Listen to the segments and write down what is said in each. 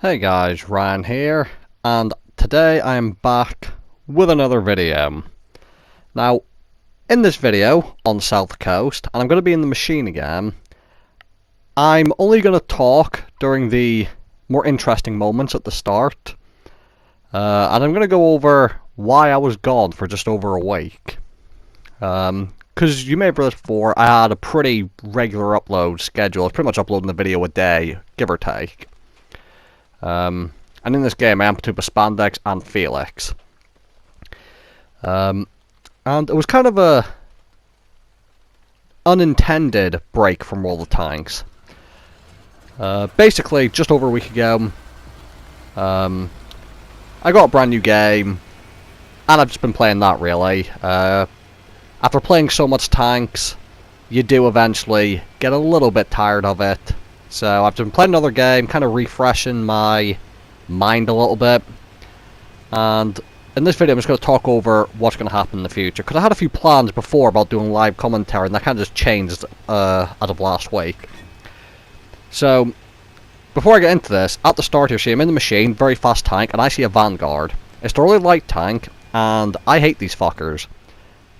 Hey guys, Ryan here, and today I am back with another video. Now, in this video on South Coast, and I'm going to be in the machine again, I'm only going to talk during the more interesting moments at the start, and I'm going to go over why I was gone for just over a week. Because you may have heard this before, I had a pretty regular upload schedule. I was pretty much uploading a video a day, give or take. And in this game I am to Spandex and Felix. And it was kind of a unintended break from World of Tanks. Basically, just over a week ago, I got a brand new game, and I've just been playing that really. After playing so much Tanks, you do eventually get a little bit tired of it. So I've been playing another game, kind of refreshing my mind a little bit. And in this video I'm just going to talk over what's going to happen in the future. Because I had a few plans before about doing live commentary, and that kind of just changed as of last week. So, before I get into this, at the start here, see I'm in the machine, very fast tank, and I see a Vanguard. It's a really light tank, and I hate these fuckers.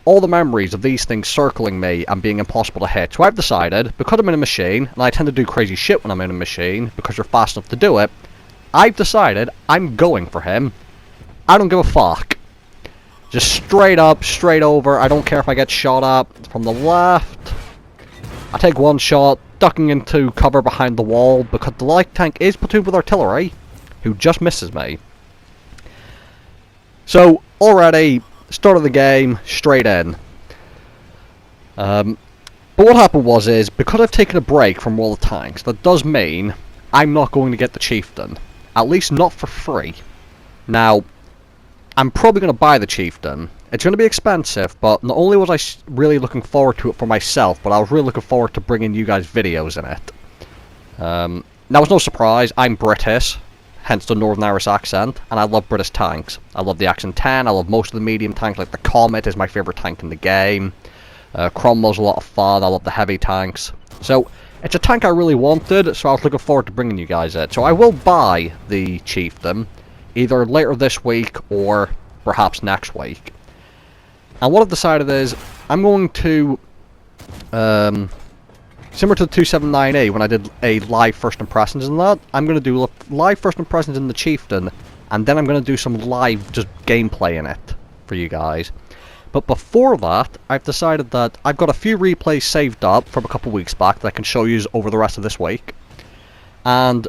All the memories of these things circling me and being impossible to hit. So I've decided, because I'm in a machine, and I tend to do crazy shit when I'm in a machine, because you're fast enough to do it, I've decided I'm going for him. I don't give a fuck. Just straight up, straight over. I don't care if I get shot at from the left. I take one shot, ducking into cover behind the wall, because the light tank is platooned with artillery, who just misses me. So, already, start of the game, straight in. But what happened was, because I've taken a break from World of Tanks, that does mean I'm not going to get the Chieftain. At least not for free. Now, I'm probably going to buy the Chieftain. It's going to be expensive, but not only was I really looking forward to it for myself, but I was really looking forward to bringing you guys videos in it. Now, it's no surprise, I'm British, hence the Northern Irish accent, and I love British tanks. I love the Action 10, I love most of the medium tanks, like the Comet is my favourite tank in the game. Cromwell's a lot of fun, I love the heavy tanks. So, it's a tank I really wanted, so I was looking forward to bringing you guys it. So I will buy the Chieftain, either later this week or perhaps next week. And what I've decided is, I'm going to, similar to the 279E when I did a live first impressions in that, I'm going to do live first impressions in the Chieftain, and then I'm going to do some live just gameplay in it for you guys. But before that, I've decided that I've got a few replays saved up from a couple weeks back that I can show you over the rest of this week. And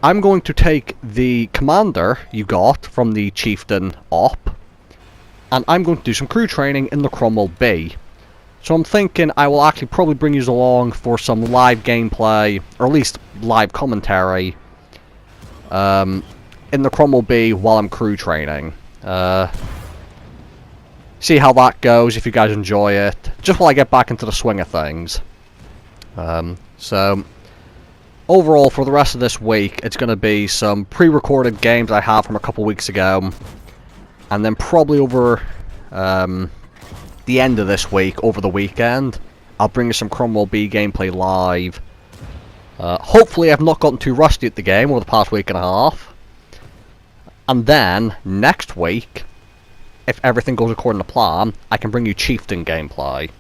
I'm going to take the commander you got from the Chieftain op, and I'm going to do some crew training in the Cromwell B. So I'm thinking I will actually probably bring you along for some live gameplay, or at least live commentary, in the Cromwell B while I'm crew training. See how that goes, if you guys enjoy it, just while I get back into the swing of things. So, overall, for the rest of this week, it's going to be some pre-recorded games I have from a couple weeks ago, and then probably over the end of this week, over the weekend, I'll bring you some Cromwell B gameplay live. Hopefully I've not gotten too rusty at the game over the past week and a half. And then, next week, if everything goes according to plan, I can bring you Chieftain gameplay.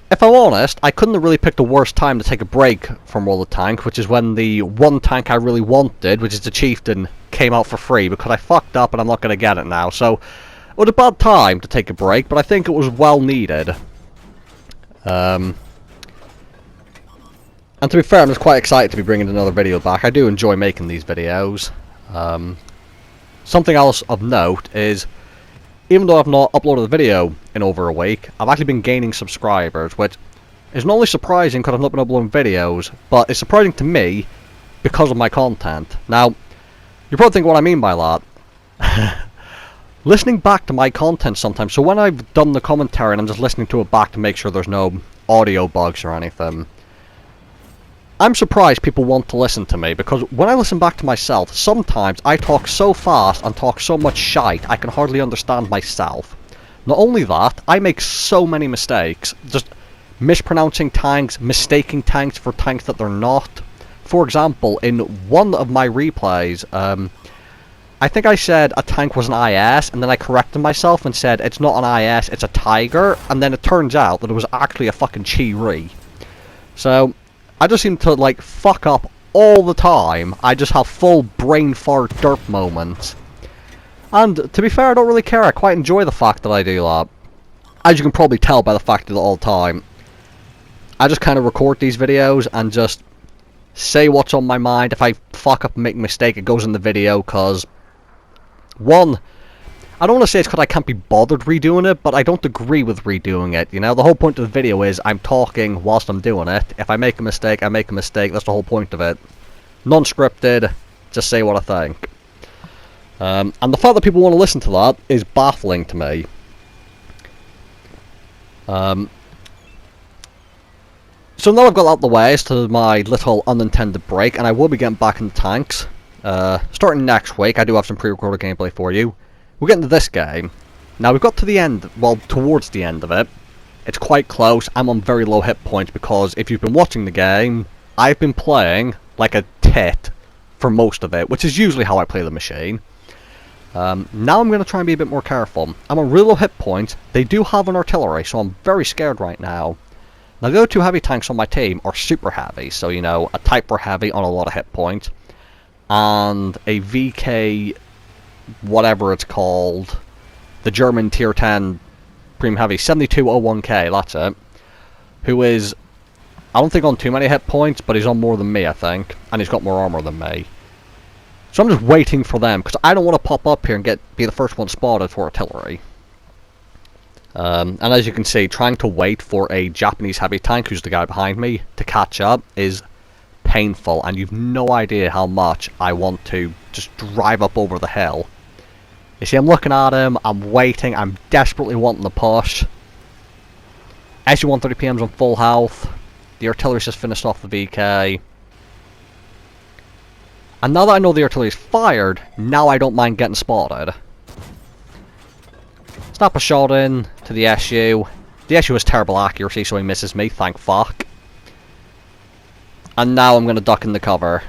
If I'm honest, I couldn't have really picked the worst time to take a break from World of Tanks, which is when the one tank I really wanted, which is the Chieftain, came out for free, because I fucked up and I'm not going to get it now. So, it was a bad time to take a break, but I think it was well needed. And to be fair, I'm just quite excited to be bringing another video back. I do enjoy making these videos. Something else of note is, even though I've not uploaded a video in over a week, I've actually been gaining subscribers, which is not only surprising because I've not been uploading videos, but it's surprising to me because of my content. Now, you're probably thinking what I mean by that. Listening back to my content sometimes, so when I've done the commentary and I'm just listening to it back to make sure there's no audio bugs or anything, I'm surprised people want to listen to me, because when I listen back to myself, sometimes I talk so fast and talk so much shite I can hardly understand myself. Not only that, I make so many mistakes, just mispronouncing tanks, mistaking tanks for tanks that they're not. For example, in one of my replays, I think I said a tank was an IS, and then I corrected myself and said it's not an IS, it's a Tiger, and then it turns out that it was actually a fucking Chi-Ri. So, I just seem to, like, fuck up all the time. I just have full brain fart derp moments. And, to be fair, I don't really care. I quite enjoy the fact that I do that. As you can probably tell by the fact that all the time, I just kind of record these videos and just say what's on my mind. If I fuck up and make a mistake, it goes in the video, because... One, I don't want to say it's because I can't be bothered redoing it, but I don't agree with redoing it, you know? The whole point of the video is I'm talking whilst I'm doing it. If I make a mistake, I make a mistake. That's the whole point of it. Non-scripted, just say what I think. And the fact that people want to listen to that is baffling to me. So now I've got out of the way as to my little unintended break, and I will be getting back into tanks. Starting next week, I do have some pre-recorded gameplay for you. We'll get into this game. Now, we've got to the end, well, towards the end of it. It's quite close. I'm on very low hit points because if you've been watching the game, I've been playing like a tit for most of it, which is usually how I play the machine. Now I'm going to try and be a bit more careful. I'm on real low hit points. They do have an artillery, so I'm very scared right now. Now, the other two heavy tanks on my team are super heavy, so, you know, a Type 4 heavy on a lot of hit points. And a VK, whatever it's called, the German tier 10 premium heavy, 7201K, that's it, who is, I don't think on too many hit points, but he's on more than me, I think, and he's got more armor than me. So I'm just waiting for them, because I don't want to pop up here and be the first one spotted for artillery. And as you can see, trying to wait for a Japanese heavy tank, who's the guy behind me, to catch up is painful, and you've no idea how much I want to just drive up over the hill. You see, I'm looking at him, I'm waiting, I'm desperately wanting to push. SU-130PM's on full health. The artillery's just finished off the VK. And now that I know the artillery's fired, now I don't mind getting spotted. Snap a shot in to the SU. The SU has terrible accuracy, so he misses me, thank fuck. And now I'm going to duck in the cover.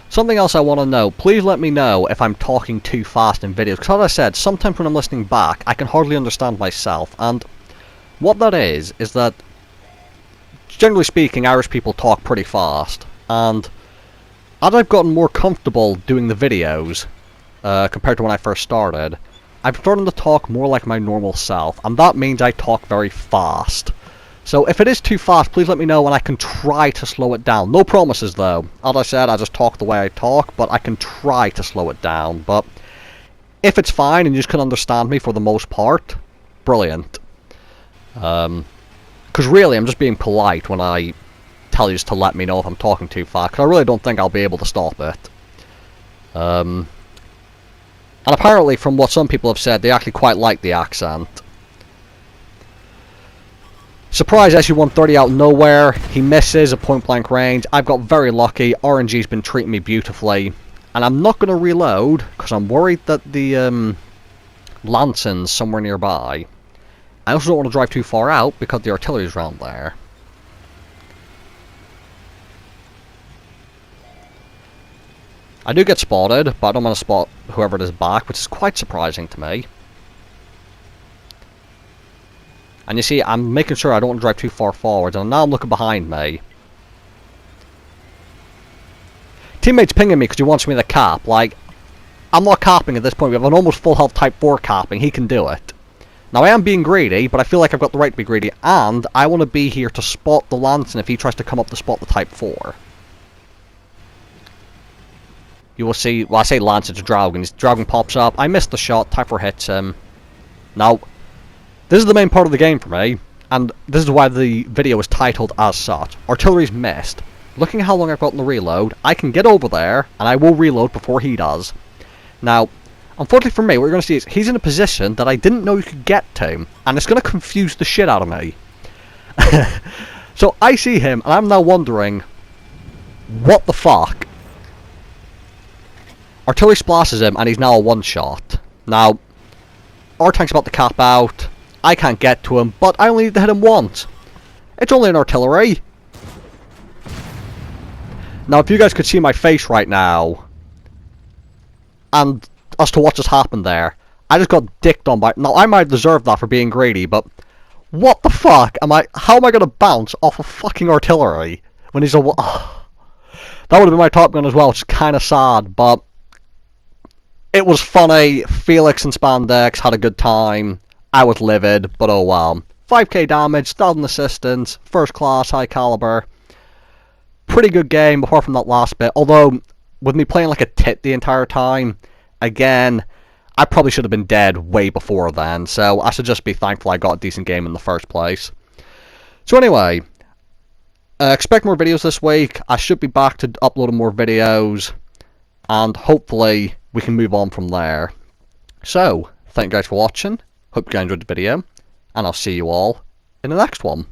Something else I want to know, please let me know if I'm talking too fast in videos, because as I said, sometimes when I'm listening back, I can hardly understand myself, and what that is that, generally speaking, Irish people talk pretty fast, and as I've gotten more comfortable doing the videos, compared to when I first started, I'm starting to talk more like my normal self, and that means I talk very fast. So if it is too fast, please let me know and I can try to slow it down. No promises though. As I said, I just talk the way I talk, but I can try to slow it down. But if it's fine and you just can understand me for the most part, brilliant. Because really, I'm just being polite when I tell you just to let me know if I'm talking too fast, because I really don't think I'll be able to stop it. And apparently, from what some people have said, they actually quite like the accent. Surprise SU-130 out of nowhere. He misses at point blank range. I've got very lucky. RNG's been treating me beautifully. And I'm not going to reload, because I'm worried that the Lanson's somewhere nearby. I also don't want to drive too far out, because the artillery's around there. I do get spotted, but I don't want to spot whoever it is back, which is quite surprising to me. And you see, I'm making sure I don't want to drive too far forward, and now I'm looking behind me. Teammate's pinging me because he wants me to cap. Like, I'm not capping at this point. We have an almost full health Type 4 capping. He can do it. Now, I am being greedy, but I feel like I've got the right to be greedy, and I want to be here to spot the Lanson if he tries to come up to spot the Type 4. You will see, well, I say Lance, it's a Draugen. His Draugen pops up. I missed the shot. Type 4 hits him. Now, this is the main part of the game for me, and this is why the video is titled as such. Artillery's missed. Looking at how long I've got in the reload, I can get over there, and I will reload before he does. Now, unfortunately for me, what you're going to see is he's in a position that I didn't know you could get to, and it's going to confuse the shit out of me. So I see him, and I'm now wondering, what the fuck? Artillery splashes him, and he's now a one-shot. Now, our tank's about to cap out. I can't get to him, but I only need to hit him once. It's only an artillery. Now, if you guys could see my face right now, and as to what just happened there, I just got dicked on by... Now, I might deserve that for being greedy, but... What the fuck? How am I gonna bounce off a fucking artillery when he's a... That would have been my top gun as well, which is kind of sad, but... It was funny. Felix and Spandex had a good time. I was livid, but oh well. 5k damage, 1,000 assistance, first class, high caliber. Pretty good game, apart from that last bit. Although, with me playing like a tit the entire time, again, I probably should have been dead way before then. So I should just be thankful I got a decent game in the first place. So anyway, expect more videos this week. I should be back to uploading more videos. And hopefully, we can move on from there. So, thank you guys for watching. Hope you guys enjoyed the video. And I'll see you all in the next one.